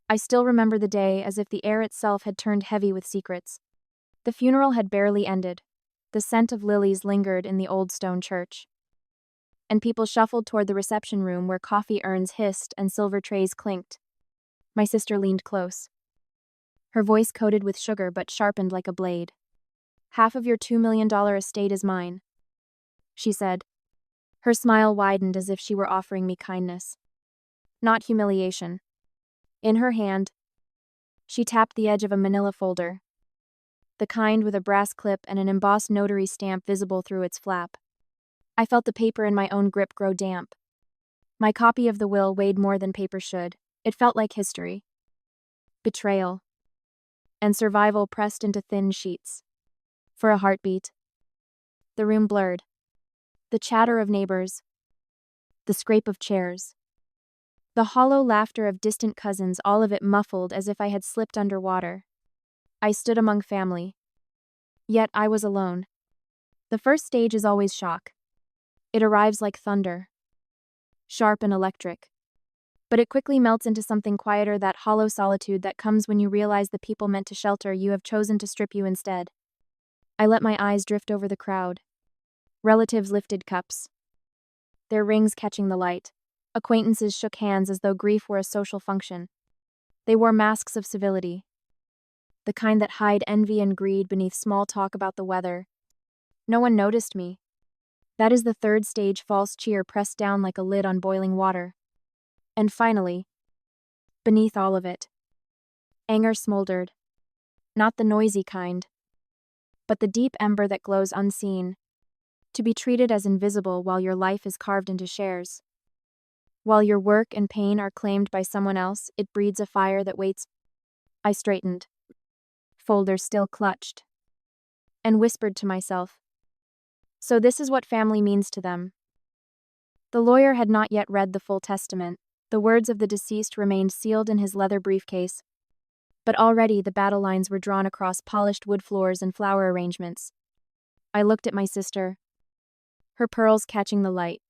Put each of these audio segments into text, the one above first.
I still remember the day as if the air itself had turned heavy with secrets. The funeral had barely ended. The scent of lilies lingered in the old stone church, and people shuffled toward the reception room where coffee urns hissed and silver trays clinked. My sister leaned close, her voice coated with sugar but sharpened like a blade. "Half of your $2 million estate is mine," she said. Her smile widened as if she were offering me kindness, not humiliation. In her hand, she tapped the edge of a manila folder, the kind with a brass clip and an embossed notary stamp visible through its flap. I felt the paper in my own grip grow damp. My copy of the will weighed more than paper should. It felt like history, betrayal, and survival pressed into thin sheets. For a heartbeat, the room blurred. The chatter of neighbors, the scrape of chairs, the hollow laughter of distant cousins, all of it muffled as if I had slipped underwater. I stood among family. Yet I was alone. The first stage is always shock. It arrives like thunder, sharp and electric. But it quickly melts into something quieter, that hollow solitude that comes when you realize the people meant to shelter you have chosen to strip you instead. I let my eyes drift over the crowd. Relatives lifted cups, their rings catching the light. Acquaintances shook hands as though grief were a social function. They wore masks of civility, the kind that hide envy and greed beneath small talk about the weather. No one noticed me. That is the third stage, false cheer pressed down like a lid on boiling water. And finally, beneath all of it, anger smoldered. Not the noisy kind, but the deep ember that glows unseen, to be treated as invisible while your life is carved into shares. While your work and pain are claimed by someone else, it breeds a fire that waits. I straightened, folder still clutched, and whispered to myself, "So this is what family means to them." The lawyer had not yet read the full testament. The words of the deceased remained sealed in his leather briefcase. But already the battle lines were drawn across polished wood floors and flower arrangements. I looked at my sister, her pearls catching the light,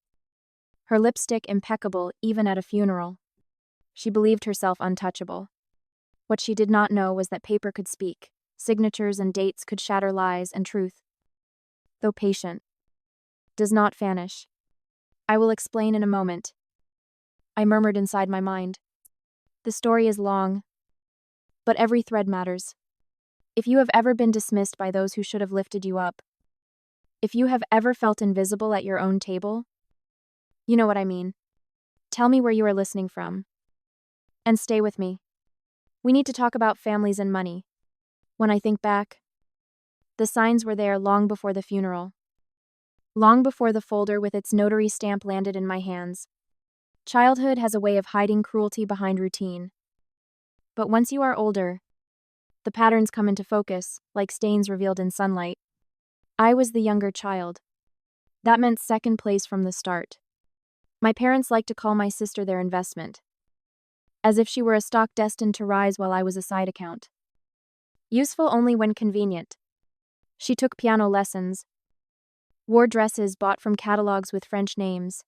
her lipstick impeccable even at a funeral. She believed herself untouchable. What she did not know was that paper could speak, signatures and dates could shatter lies, and truth, though patient, does not vanish. "I will explain in a moment," I murmured inside my mind. "The story is long, but every thread matters. If you have ever been dismissed by those who should have lifted you up, if you have ever felt invisible at your own table, you know what I mean. Tell me where you are listening from. And stay with me. We need to talk about families and money." When I think back, the signs were there long before the funeral. Long before the folder with its notary stamp landed in my hands. Childhood has a way of hiding cruelty behind routine. But once you are older, the patterns come into focus, like stains revealed in sunlight. I was the younger child. That meant second place from the start. My parents liked to call my sister their investment, as if she were a stock destined to rise while I was a side account. Useful only when convenient. She took piano lessons, wore dresses bought from catalogs with French names,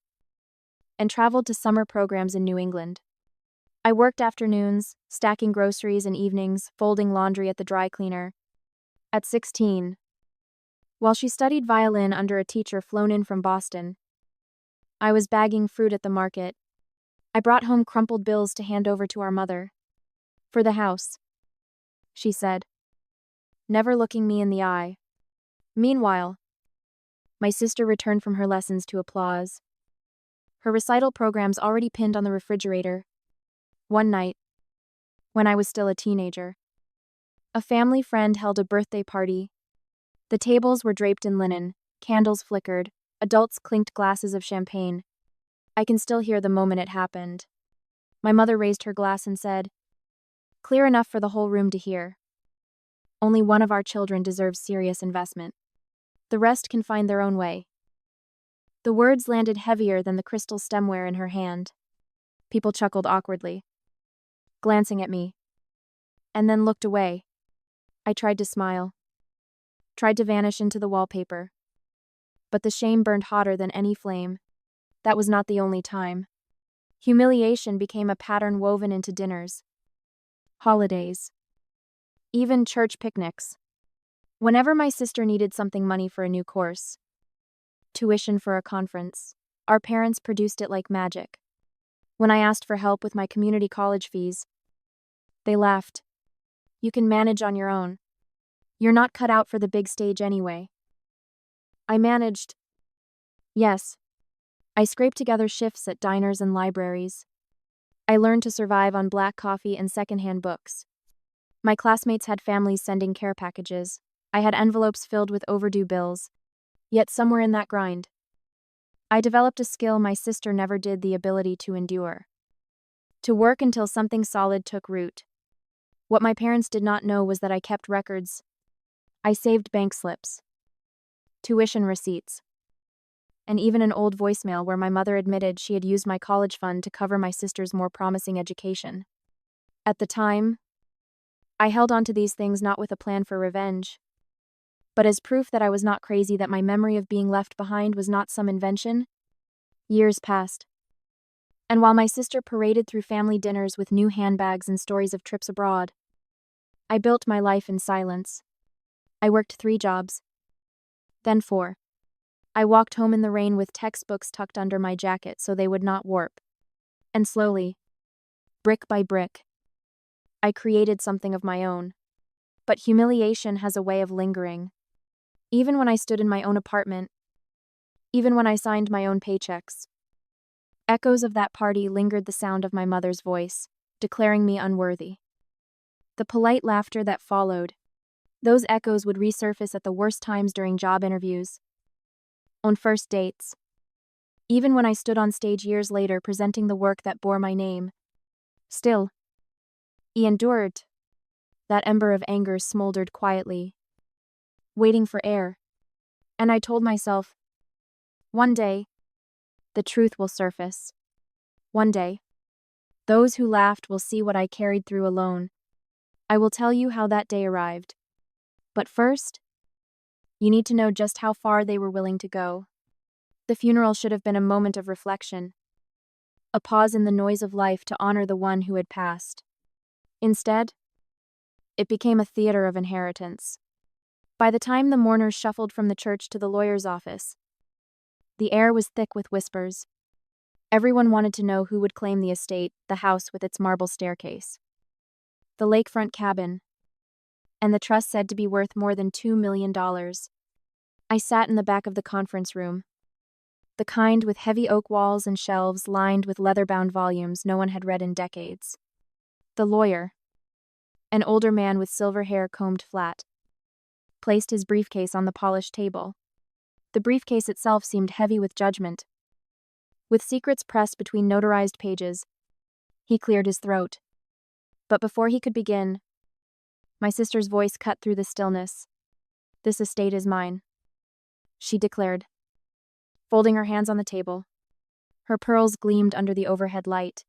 and traveled to summer programs in New England. I worked afternoons, stacking groceries, and evenings, folding laundry at the dry cleaner. At 16, while she studied violin under a teacher flown in from Boston, I was bagging fruit at the market. I brought home crumpled bills to hand over to our mother. "For the house," she said, never looking me in the eye. Meanwhile, my sister returned from her lessons to applause, her recital programs already pinned on the refrigerator. One night, when I was still a teenager, a family friend held a birthday party. The tables were draped in linen, candles flickered, adults clinked glasses of champagne. I can still hear the moment it happened. My mother raised her glass and said, clear enough for the whole room to hear, "Only one of our children deserves serious investment. The rest can find their own way." The words landed heavier than the crystal stemware in her hand. People chuckled awkwardly, glancing at me, and then looked away. I tried to smile, tried to vanish into the wallpaper, but the shame burned hotter than any flame. That was not the only time. Humiliation became a pattern woven into dinners. holidays, even church picnics. Whenever my sister needed something money for a new course, tuition for a conference, our parents produced it like magic. When I asked for help with my community college fees, they laughed. You can manage on your own. You're not cut out for the big stage anyway. I managed. Yes. I scraped together shifts at diners and libraries. I learned to survive on black coffee and secondhand books. My classmates had families sending care packages. I had envelopes filled with overdue bills. Yet somewhere in that grind, I developed a skill my sister never did: the ability to endure. To work until something solid took root. What my parents did not know was that I kept records. I saved bank slips, tuition receipts, and even an old voicemail where my mother admitted she had used my college fund to cover my sister's more promising education. At the time, I held on to these things not with a plan for revenge, but as proof that I was not crazy, that my memory of being left behind was not some invention. Years passed, and while my sister paraded through family dinners with new handbags and stories of trips abroad, I built my life in silence. I worked 3 jobs, then 4. I walked home in the rain with textbooks tucked under my jacket so they would not warp. And slowly, brick by brick, I created something of my own. But humiliation has a way of lingering. Even when I stood in my own apartment, even when I signed my own paychecks, echoes of that party lingered: the sound of my mother's voice, declaring me unworthy. The polite laughter that followed, those echoes would resurface at the worst times: during job interviews, on first dates, even when I stood on stage years later presenting the work that bore my name. Still, I endured. That ember of anger smoldered quietly, waiting for air. And I told myself, one day, the truth will surface. One day, those who laughed will see what I carried through alone. I will tell you how that day arrived. But first, you need to know just how far they were willing to go. The funeral should have been a moment of reflection, a pause in the noise of life to honor the one who had passed. Instead, it became a theater of inheritance. By the time the mourners shuffled from the church to the lawyer's office, the air was thick with whispers. Everyone wanted to know who would claim the estate: the house with its marble staircase, the lakefront cabin, and the trust said to be worth more than $2 million. I sat in the back of the conference room, the kind with heavy oak walls and shelves lined with leather-bound volumes no one had read in decades. The lawyer, an older man with silver hair combed flat, placed his briefcase on the polished table. The briefcase itself seemed heavy with judgment. With secrets pressed between notarized pages, he cleared his throat. But before he could begin, my sister's voice cut through the stillness. "This estate is mine," she declared, folding her hands on the table. Her pearls gleamed under the overhead light,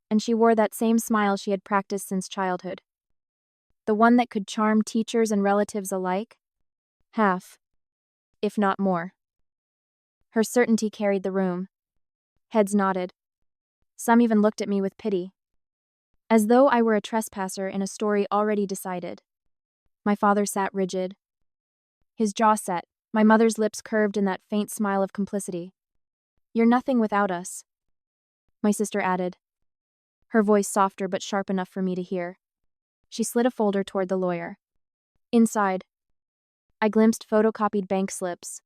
and she wore that same smile she had practiced since childhood, the one that could charm teachers and relatives alike. Half, if not more. Her certainty carried the room. Heads nodded. Some even looked at me with pity, as though I were a trespasser in a story already decided. My father sat rigid, his jaw set, my mother's lips curved in that faint smile of complicity. "You're nothing without us," my sister added, her voice softer but sharp enough for me to hear. She slid a folder toward the lawyer. Inside, I glimpsed photocopied bank slips,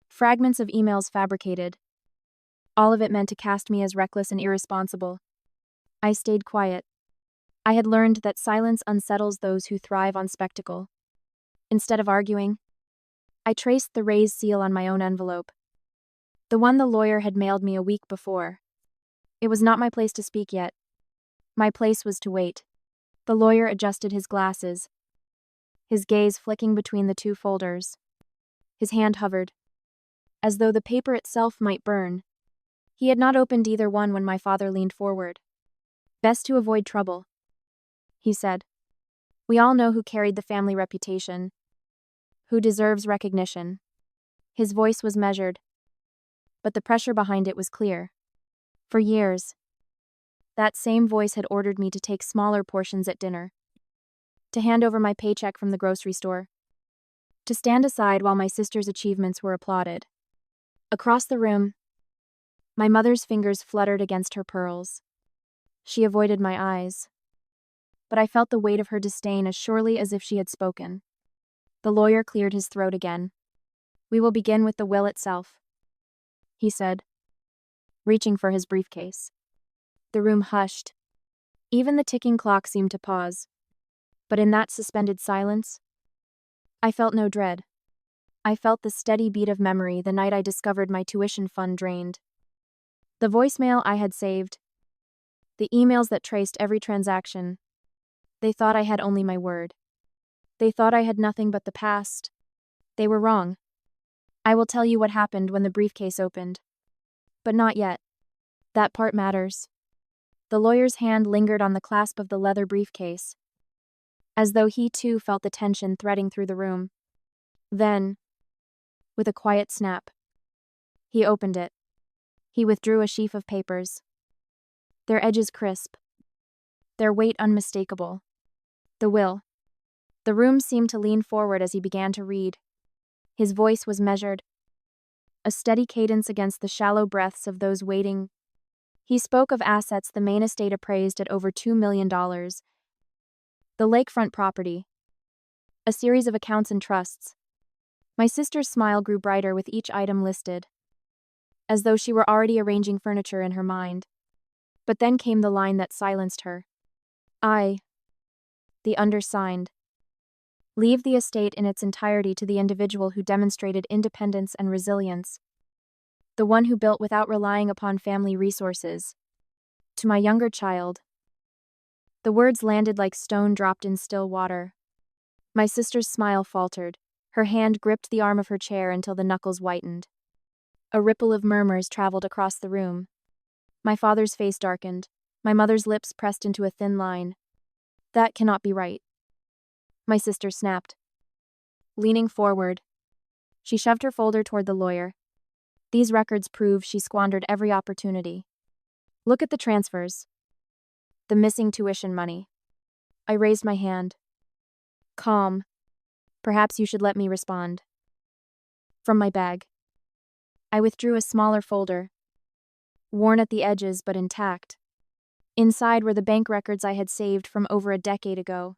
fragments of emails fabricated. All of it meant to cast me as reckless and irresponsible. I stayed quiet. I had learned that silence unsettles those who thrive on spectacle. Instead of arguing, I traced the raised seal on my own envelope, the one the lawyer had mailed me a week before. It was not my place to speak yet. My place was to wait. The lawyer adjusted his glasses, his gaze flicking between the 2 folders. His hand hovered, as though the paper itself might burn. He had not opened either one when my father leaned forward. "Best to avoid trouble," he said. "We all know who carried the family reputation, who deserves recognition." His voice was measured, but the pressure behind it was clear. For years, That same voice had ordered me to take smaller portions at dinner, to hand over my paycheck from the grocery store, to stand aside while my sister's achievements were applauded. Across the room, my mother's fingers fluttered against her pearls. She avoided my eyes, but I felt the weight of her disdain as surely as if she had spoken. The lawyer cleared his throat again. "We will begin with the will itself," he said, reaching for his briefcase. The room hushed. Even the ticking clock seemed to pause. But in that suspended silence, I felt no dread. I felt the steady beat of memory the night I discovered my tuition fund drained. The voicemail I had saved, the emails that traced every transaction. They thought I had only my word. They thought I had nothing but the past. They were wrong. I will tell you what happened when the briefcase opened. But not yet. That part matters. The lawyer's hand lingered on the clasp of the leather briefcase, as though he too felt the tension threading through the room. Then, with a quiet snap, he opened it. He withdrew a sheaf of papers, their edges crisp, their weight unmistakable. The will. The room seemed to lean forward as he began to read. His voice was measured, a steady cadence against the shallow breaths of those waiting. He spoke of assets the main estate appraised at over $2 million, the lakefront property, a series of accounts and trusts. My sister's smile grew brighter with each item listed, as though she were already arranging furniture in her mind. But then came the line that silenced her. I, the undersigned, leave the estate in its entirety to the individual who demonstrated independence and resilience, the one who built without relying upon family resources. To my younger child. The words landed like stone dropped in still water. My sister's smile faltered. Her hand gripped the arm of her chair until the knuckles whitened. A ripple of murmurs traveled across the room. My father's face darkened. My mother's lips pressed into a thin line. That cannot be right, my sister snapped. Leaning forward, she shoved her folder toward the lawyer. These records prove she squandered every opportunity. Look at the transfers. The missing tuition money. I raised my hand. Calm. Perhaps you should let me respond. From my bag, I withdrew a smaller folder, worn at the edges but intact. Inside were the bank records I had saved from over a decade ago,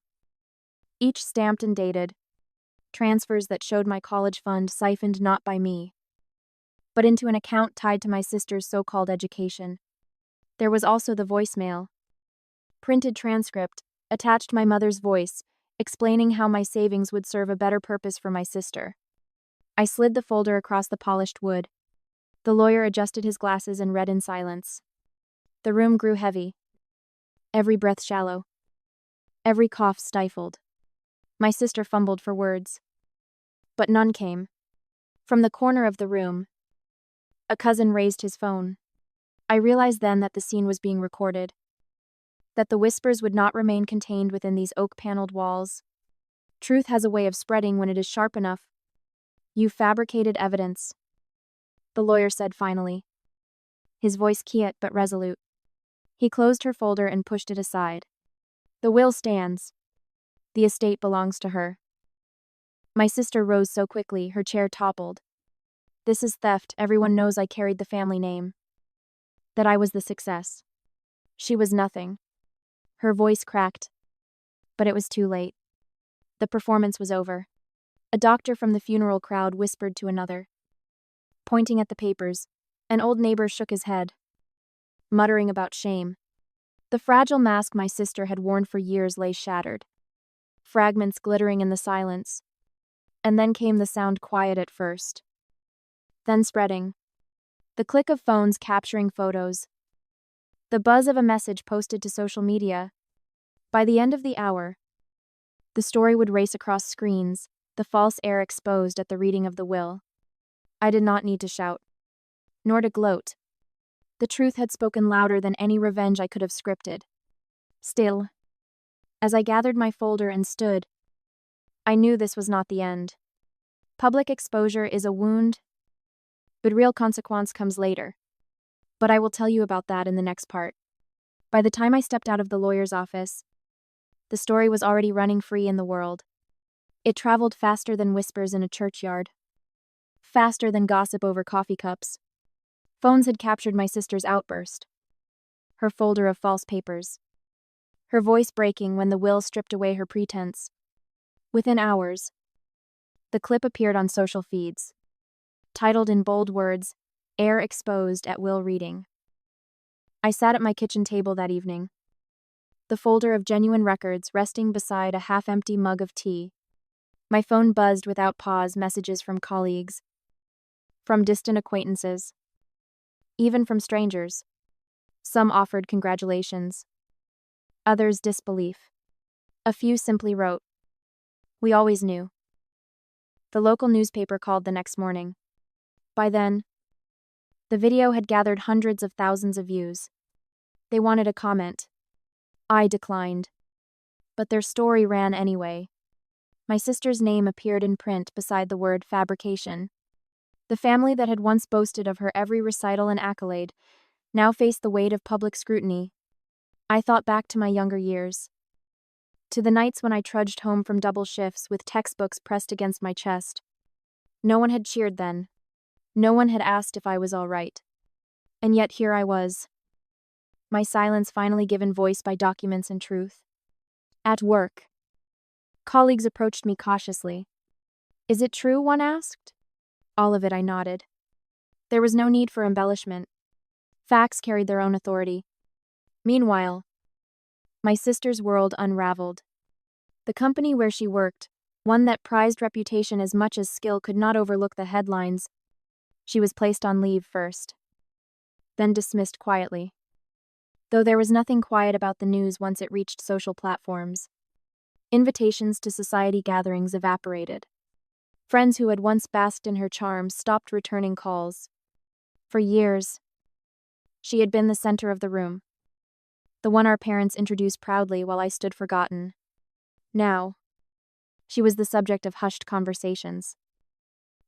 each stamped and dated, transfers that showed my college fund siphoned not by me, but into an account tied to my sister's so-called education. There was also the voicemail. Printed transcript, attached my mother's voice, explaining how my savings would serve a better purpose for my sister. I slid the folder across the polished wood. The lawyer adjusted his glasses and read in silence. The room grew heavy. Every breath shallow. Every cough stifled. My sister fumbled for words, but none came. From the corner of the room, a cousin raised his phone. I realized then that the scene was being recorded, that the whispers would not remain contained within these oak-paneled walls. Truth has a way of spreading when it is sharp enough. You fabricated evidence, the lawyer said finally, his voice quiet but resolute. He closed her folder and pushed it aside. The will stands. The estate belongs to her. My sister rose so quickly, her chair toppled. This is theft. Everyone knows I carried the family name, that I was the success. She was nothing. Her voice cracked, but it was too late. The performance was over. A doctor from the funeral crowd whispered to another. Pointing at the papers, an old neighbor shook his head, muttering about shame. The fragile mask my sister had worn for years lay shattered, fragments glittering in the silence. And then came the sound, quiet at first, then spreading. The click of phones capturing photos. The buzz of a message posted to social media. By the end of the hour, the story would race across screens, the false air exposed at the reading of the will. I did not need to shout, nor to gloat. The truth had spoken louder than any revenge I could have scripted. Still, as I gathered my folder and stood, I knew this was not the end. Public exposure is a wound, but real consequence comes later. But I will tell you about that in the next part. By the time I stepped out of the lawyer's office, the story was already running free in the world. It traveled faster than whispers in a churchyard, faster than gossip over coffee cups. Phones had captured my sister's outburst, her folder of false papers, her voice breaking when the will stripped away her pretense. Within hours, the clip appeared on social feeds, titled in bold words, "Heir Exposed at Will Reading." I sat at my kitchen table that evening, the folder of genuine records resting beside a half-empty mug of tea. My phone buzzed without pause, messages from colleagues, from distant acquaintances, even from strangers. Some offered congratulations, others disbelief. A few simply wrote, "We always knew." The local newspaper called the next morning. By then, the video had gathered hundreds of thousands of views. They wanted a comment. I declined. But their story ran anyway. My sister's name appeared in print beside the word fabrication. The family that had once boasted of her every recital and accolade now faced the weight of public scrutiny. I thought back to my younger years, to the nights when I trudged home from double shifts with textbooks pressed against my chest. No one had cheered then. No one had asked if I was all right. And yet here I was, my silence finally given voice by documents and truth. At work, colleagues approached me cautiously. "Is it true?" one asked. All of it, I nodded. There was no need for embellishment. Facts carried their own authority. Meanwhile, my sister's world unraveled. The company where she worked, one that prized reputation as much as skill, could not overlook the headlines. She was placed on leave first, then dismissed quietly. Though there was nothing quiet about the news once it reached social platforms. Invitations to society gatherings evaporated. Friends who had once basked in her charms stopped returning calls. For years, she had been the center of the room, the one our parents introduced proudly while I stood forgotten. Now, she was the subject of hushed conversations,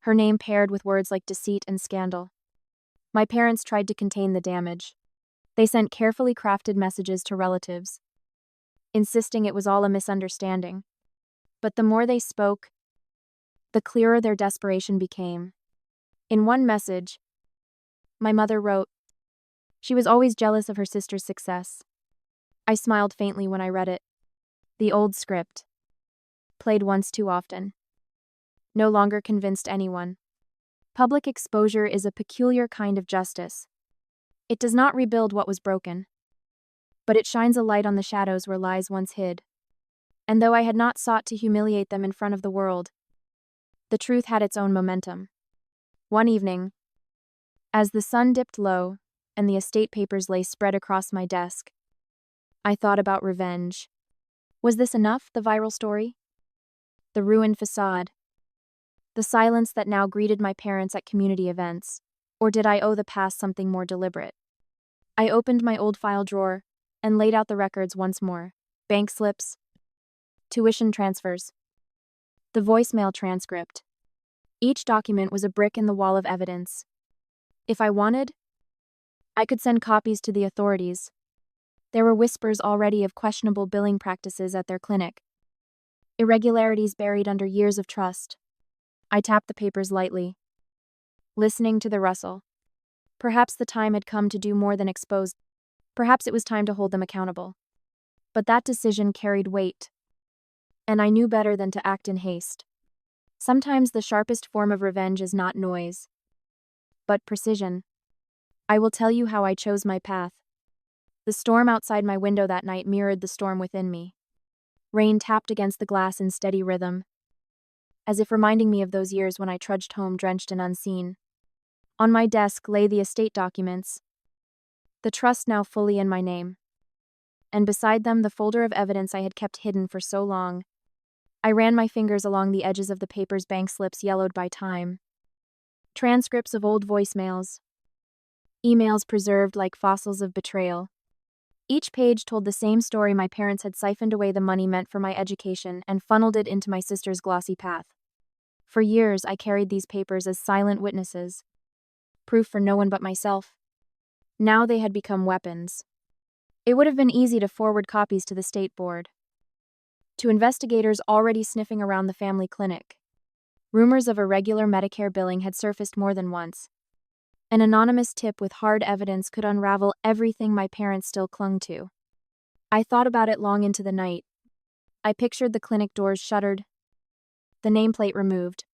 her name paired with words like deceit and scandal. My parents tried to contain the damage. They sent carefully crafted messages to relatives, insisting it was all a misunderstanding. But the more they spoke, the clearer their desperation became. In one message, my mother wrote, she was always jealous of her sister's success. I smiled faintly when I read it. The old script, played once too often, no longer convinced anyone. Public exposure is a peculiar kind of justice. It does not rebuild what was broken, but it shines a light on the shadows where lies once hid. And though I had not sought to humiliate them in front of the world, the truth had its own momentum. One evening, as the sun dipped low and the estate papers lay spread across my desk, I thought about revenge. Was this enough, the viral story? The ruined facade? The silence that now greeted my parents at community events? Or did I owe the past something more deliberate? I opened my old file drawer and laid out the records once more. Bank slips, tuition transfers, the voicemail transcript. Each document was a brick in the wall of evidence. If I wanted, I could send copies to the authorities. There were whispers already of questionable billing practices at their clinic, irregularities buried under years of trust. I tapped the papers lightly, listening to the rustle. Perhaps the time had come to do more than expose. Perhaps it was time to hold them accountable. But that decision carried weight, and I knew better than to act in haste. Sometimes the sharpest form of revenge is not noise, but precision. I will tell you how I chose my path. The storm outside my window that night mirrored the storm within me. Rain tapped against the glass in steady rhythm, as if reminding me of those years when I trudged home drenched and unseen. On my desk lay the estate documents, the trust now fully in my name, and beside them the folder of evidence I had kept hidden for so long. I ran my fingers along the edges of the paper's bank slips yellowed by time. Transcripts of old voicemails, emails preserved like fossils of betrayal. Each page told the same story. My parents had siphoned away the money meant for my education and funneled it into my sister's glossy path. For years, I carried these papers as silent witnesses, proof for no one but myself. Now they had become weapons. It would have been easy to forward copies to the state board, to investigators already sniffing around the family clinic. Rumors of irregular Medicare billing had surfaced more than once. An anonymous tip with hard evidence could unravel everything my parents still clung to. I thought about it long into the night. I pictured the clinic doors shuttered, the nameplate removed,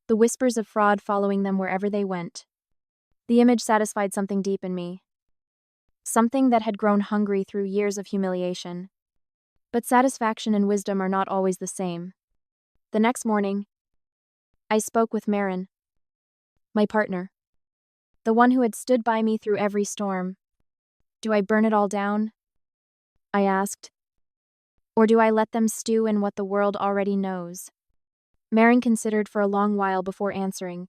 the whispers of fraud following them wherever they went. The image satisfied something deep in me, something that had grown hungry through years of humiliation. But satisfaction and wisdom are not always the same. The next morning, I spoke with Marin, my partner, the one who had stood by me through every storm. Do I burn it all down? I asked. Or do I let them stew in what the world already knows? Marin considered for a long while before answering.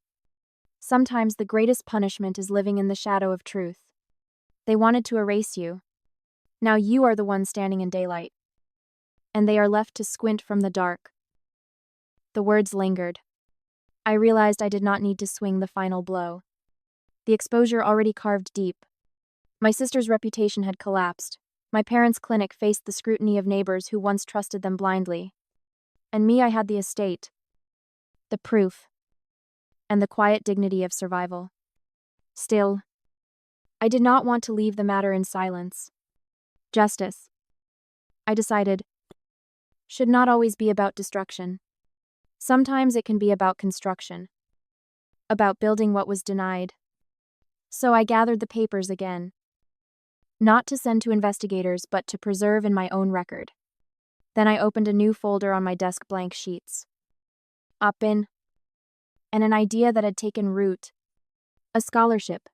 Sometimes the greatest punishment is living in the shadow of truth. They wanted to erase you. Now you are the one standing in daylight. And they are left to squint from the dark. The words lingered. I realized I did not need to swing the final blow. The exposure already carved deep. My sister's reputation had collapsed. My parents' clinic faced the scrutiny of neighbors who once trusted them blindly. And me, I had the estate, the proof, and the quiet dignity of survival. Still, I did not want to leave the matter in silence. Justice, I decided, should not always be about destruction. Sometimes it can be about construction, about building what was denied. So I gathered the papers again. Not to send to investigators, but to preserve in my own record. Then I opened a new folder on my desk, blank sheets. Open. And an idea that had taken root. A scholarship.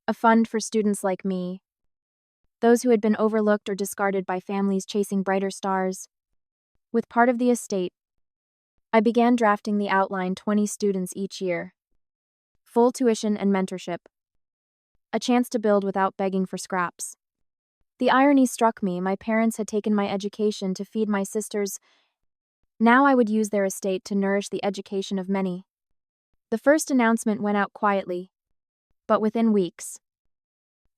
A fund for students like me. Those who had been overlooked or discarded by families chasing brighter stars. With part of the estate, I began drafting the outline 20 students each year. Full tuition and mentorship. A chance to build without begging for scraps. The irony struck me. My parents had taken my education to feed my sisters. Now I would use their estate to nourish the education of many. The first announcement went out quietly, but within weeks,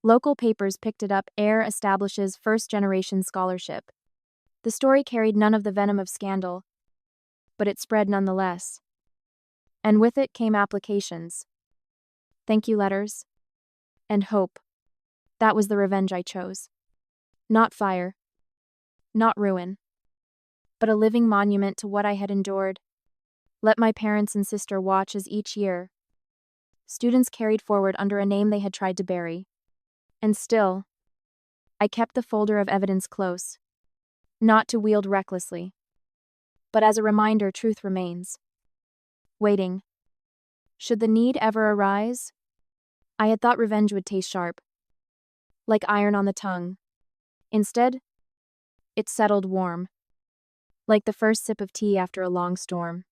local papers picked it up. Heir establishes first-generation scholarship. The story carried none of the venom of scandal, but it spread nonetheless. And with it came applications, thank you letters, and hope. That was the revenge I chose. Not fire, not ruin, but a living monument to what I had endured. Let my parents and sister watch as each year, students carried forward under a name they had tried to bury. And still, I kept the folder of evidence close, not to wield recklessly, but as a reminder truth remains. Waiting. Should the need ever arise? I had thought revenge would taste sharp, like iron on the tongue. Instead, it settled warm, like the first sip of tea after a long storm.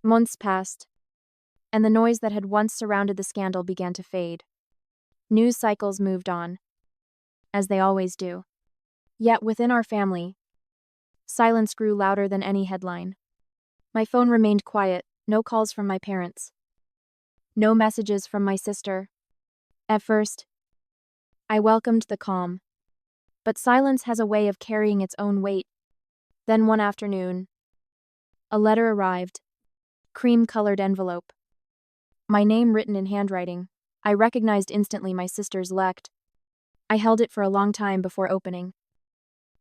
Months passed, and the noise that had once surrounded the scandal began to fade. News cycles moved on, as they always do. Yet within our family, silence grew louder than any headline. My phone remained quiet, no calls from my parents, no messages from my sister. At first, I welcomed the calm. But silence has a way of carrying its own weight. Then one afternoon, a letter arrived, cream-colored envelope. My name written in handwriting. I recognized instantly my sister's lect. I held it for a long time before opening,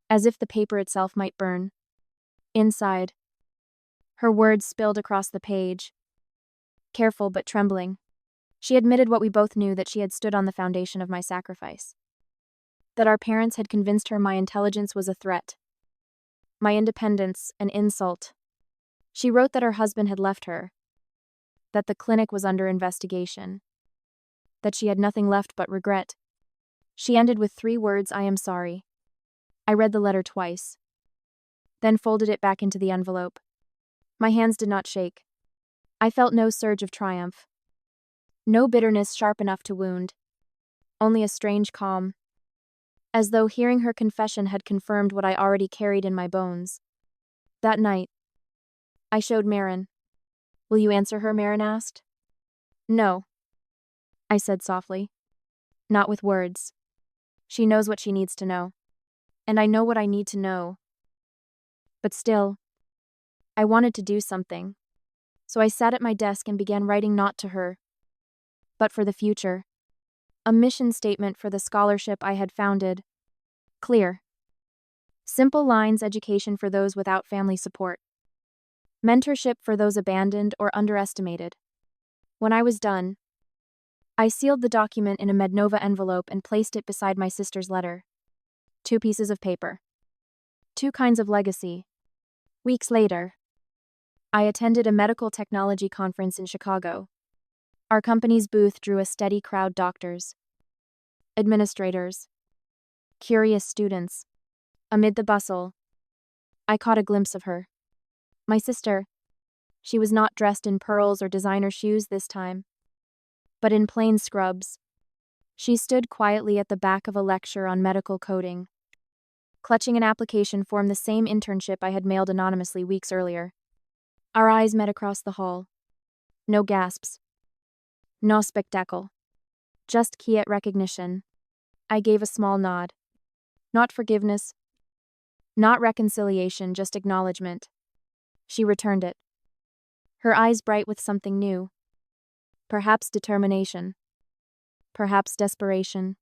as if the paper itself might burn. Inside, her words spilled across the page, careful but trembling. She admitted what we both knew, that she had stood on the foundation of my sacrifice. That our parents had convinced her my intelligence was a threat, my independence an insult. She wrote that her husband had left her, that the clinic was under investigation, that she had nothing left but regret. She ended with 3 words, I am sorry. I read the letter twice, then folded it back into the envelope. My hands did not shake. I felt no surge of triumph, no bitterness sharp enough to wound, only a strange calm, as though hearing her confession had confirmed what I already carried in my bones. That night, I showed Marin. Will you answer her? Marin asked. No, I said softly. Not with words. She knows what she needs to know. And I know what I need to know. But still, I wanted to do something. So I sat at my desk and began writing not to her, but for the future. A mission statement for the scholarship I had founded. Clear. Simple lines: education for those without family support. Mentorship for those abandoned or underestimated. When I was done, I sealed the document in a Mednova envelope and placed it beside my sister's letter. 2 pieces of paper. 2 kinds of legacy. Weeks later, I attended a medical technology conference in Chicago. Our company's booth drew a steady crowd: doctors, administrators, curious students. Amid the bustle, I caught a glimpse of her. My sister. She was not dressed in pearls or designer shoes this time, but in plain scrubs. She stood quietly at the back of a lecture on medical coding, clutching an application form, the same internship I had mailed anonymously weeks earlier. Our eyes met across the hall. No gasps. No spectacle. Just quiet recognition. I gave a small nod. Not forgiveness. Not reconciliation, just acknowledgement. She returned it. Her eyes bright with something new. Perhaps determination. Perhaps desperation.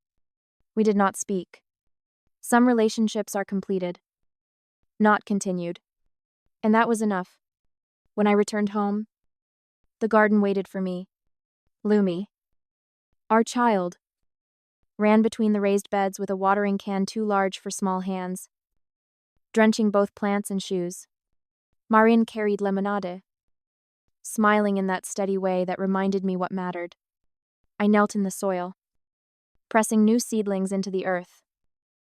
We did not speak. Some relationships are completed, not continued. And that was enough. When I returned home, the garden waited for me. Lumi, our child, ran between the raised beds with a watering can too large for small hands, drenching both plants and shoes. Marian carried lemonade, smiling in that steady way that reminded me what mattered. I knelt in the soil, pressing new seedlings into the earth.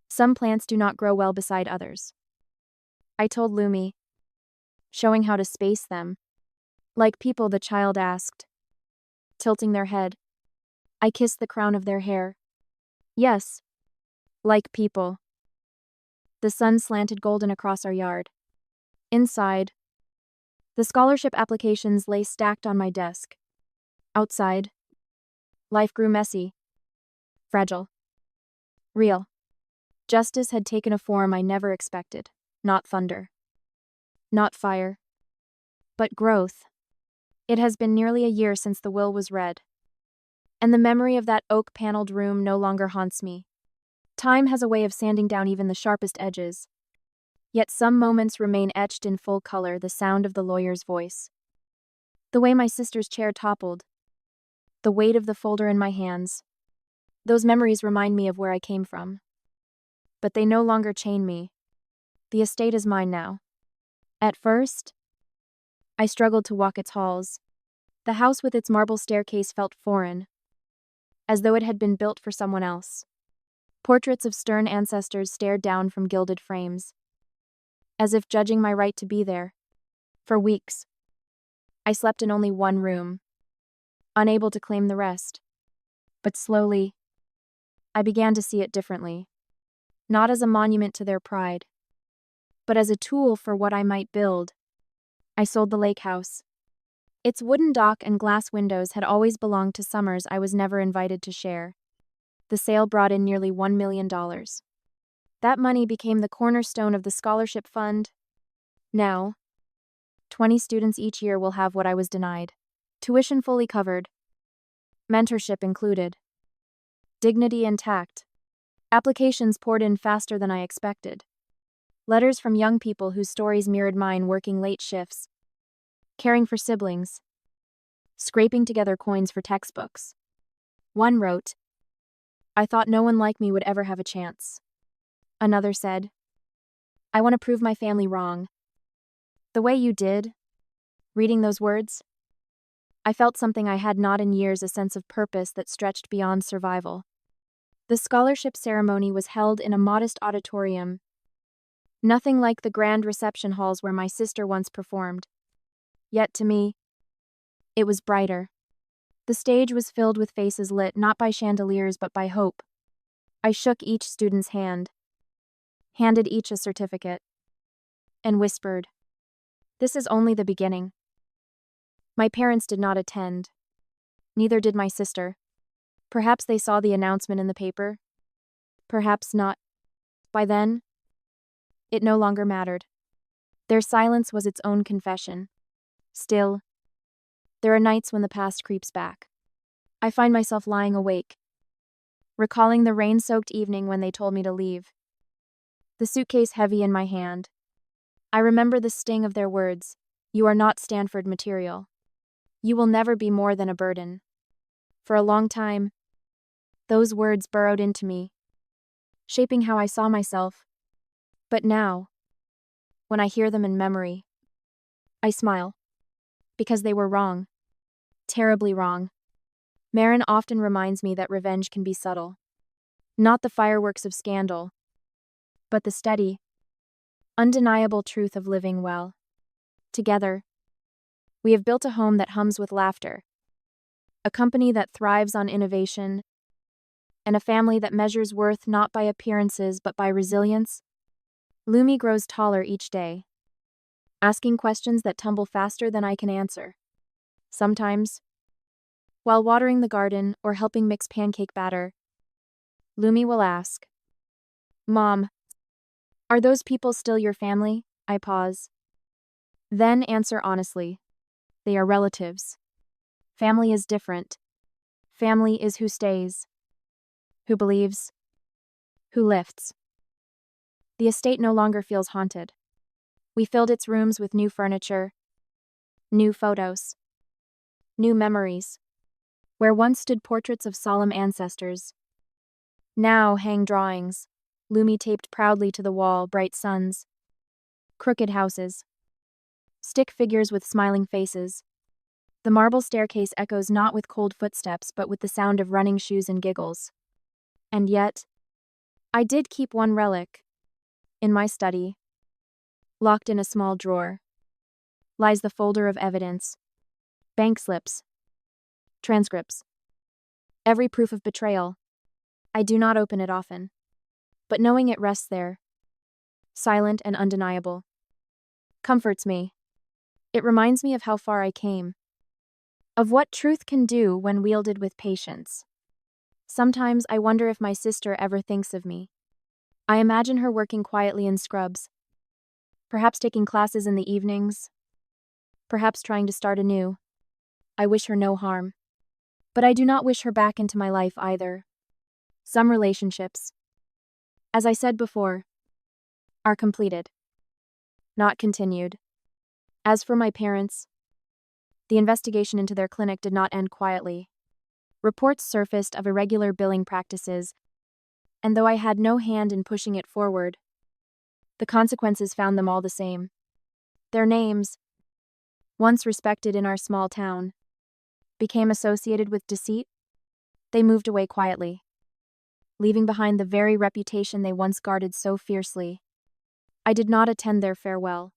Some plants do not grow well beside others, I told Lumi, showing how to space them. Like people, the child asked, tilting their head. I kissed the crown of their hair. Yes, like people. The sun slanted golden across our yard. Inside, the scholarship applications lay stacked on my desk. Outside, life grew messy, fragile, real. Justice had taken a form I never expected. Not thunder, not fire, but growth. It has been nearly a year since the will was read, and the memory of that oak-paneled room no longer haunts me. Time has a way of sanding down even the sharpest edges. Yet some moments remain etched in full color: the sound of the lawyer's voice, the way my sister's chair toppled, the weight of the folder in my hands. Those memories remind me of where I came from. But they no longer chain me. The estate is mine now. At first, I struggled to walk its halls. The house with its marble staircase felt foreign, as though it had been built for someone else. Portraits of stern ancestors stared down from gilded frames, as if judging my right to be there. For weeks, I slept in only one room, unable to claim the rest. But slowly, I began to see it differently. Not as a monument to their pride, but as a tool for what I might build. I sold the lake house. Its wooden dock and glass windows had always belonged to Summers I was never invited to share. The sale brought in nearly $1 million. That money became the cornerstone of the scholarship fund. Now, 20 students each year will have what I was denied. Tuition fully covered. Mentorship included. Dignity intact. Applications poured in faster than I expected. Letters from young people whose stories mirrored mine, working late shifts, caring for siblings, scraping together coins for textbooks. One wrote, "I thought no one like me would ever have a chance." Another said, "I want to prove my family wrong." The way you did, reading those words, I felt something I had not in years: a sense of purpose that stretched beyond survival. The scholarship ceremony was held in a modest auditorium, nothing like the grand reception halls where my sister once performed. Yet to me, it was brighter. The stage was filled with faces lit not by chandeliers but by hope. I shook each student's hand, handed each a certificate, and whispered, "This is only the beginning." My parents did not attend. Neither did my sister. Perhaps they saw the announcement in the paper, Perhaps not. By then, it no longer mattered. Their silence was its own confession. Still, there are nights when the past creeps back. I find myself lying awake, recalling the rain-soaked evening when they told me to leave. The suitcase heavy in my hand. I remember the sting of their words. You are not Stanford material. You will never be more than a burden. For a long time, those words burrowed into me, shaping how I saw myself. But now, when I hear them in memory, I smile. Because they were wrong. Terribly wrong. Marin often reminds me that revenge can be subtle. Not the fireworks of scandal, but the steady, undeniable truth of living well. Together, we have built a home that hums with laughter, a company that thrives on innovation, and a family that measures worth not by appearances but by resilience. Lumi grows taller each day, asking questions that tumble faster than I can answer. Sometimes, while watering the garden or helping mix pancake batter, Lumi will ask, Mom, are those people still your family? I pause. Then answer honestly. They are relatives. Family is different. Family is who stays, who believes, who lifts. The estate no longer feels haunted. We filled its rooms with new furniture, new photos, new memories. Where once stood portraits of solemn ancestors, now hang drawings, Lumi taped proudly to the wall, bright suns, crooked houses, stick figures with smiling faces. The marble staircase echoes not with cold footsteps but with the sound of running shoes and giggles. And yet, I did keep one relic. In my study, locked in a small drawer, lies the folder of evidence, bank slips, transcripts, every proof of betrayal. I do not open it often, but knowing it rests there, silent and undeniable, comforts me. It reminds me of how far I came, of what truth can do when wielded with patience. Sometimes I wonder if my sister ever thinks of me. I imagine her working quietly in scrubs, perhaps taking classes in the evenings, perhaps trying to start anew. I wish her no harm. But I do not wish her back into my life either. Some relationships, as I said before, are completed, not continued. As for my parents, the investigation into their clinic did not end quietly. Reports surfaced of irregular billing practices, and though I had no hand in pushing it forward, the consequences found them all the same. Their names, once respected in our small town, became associated with deceit. They moved away quietly, leaving behind the very reputation they once guarded so fiercely. I did not attend their farewell.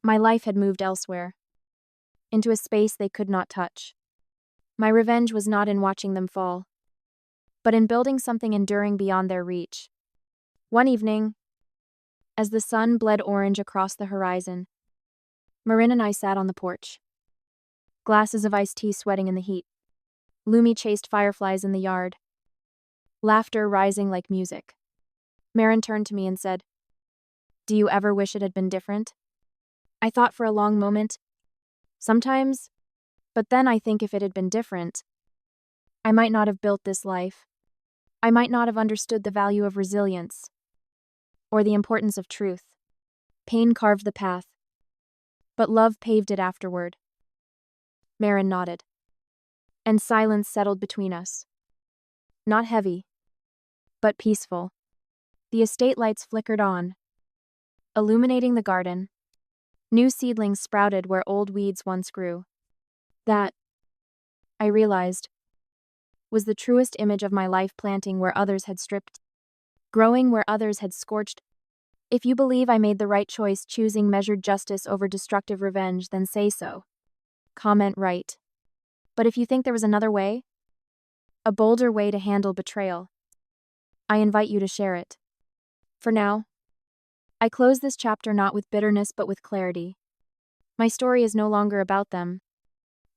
My life had moved elsewhere, into a space they could not touch. My revenge was not in watching them fall, but in building something enduring beyond their reach. One evening, as the sun bled orange across the horizon, Marin and I sat on the porch, glasses of iced tea sweating in the heat. Lumi chased fireflies in the yard, laughter rising like music. Marin turned to me and said, Do you ever wish it had been different? I thought for a long moment. Sometimes, but then I think if it had been different, I might not have built this life. I might not have understood the value of resilience, or the importance of truth. Pain carved the path, but love paved it afterward. Marin nodded, and silence settled between us. Not heavy, but peaceful. The estate lights flickered on, illuminating the garden. New seedlings sprouted where old weeds once grew. That, I realized, was the truest image of my life, planting where others had stripped, growing where others had scorched. If you believe I made the right choice choosing measured justice over destructive revenge, then say so. Comment right. But if you think there was another way, a bolder way to handle betrayal, I invite you to share it. For now, I close this chapter not with bitterness but with clarity. My story is no longer about them.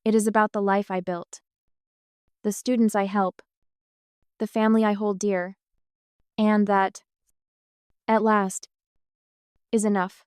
It is about the life I built, the students I help, the family I hold dear, and that, at last, is enough.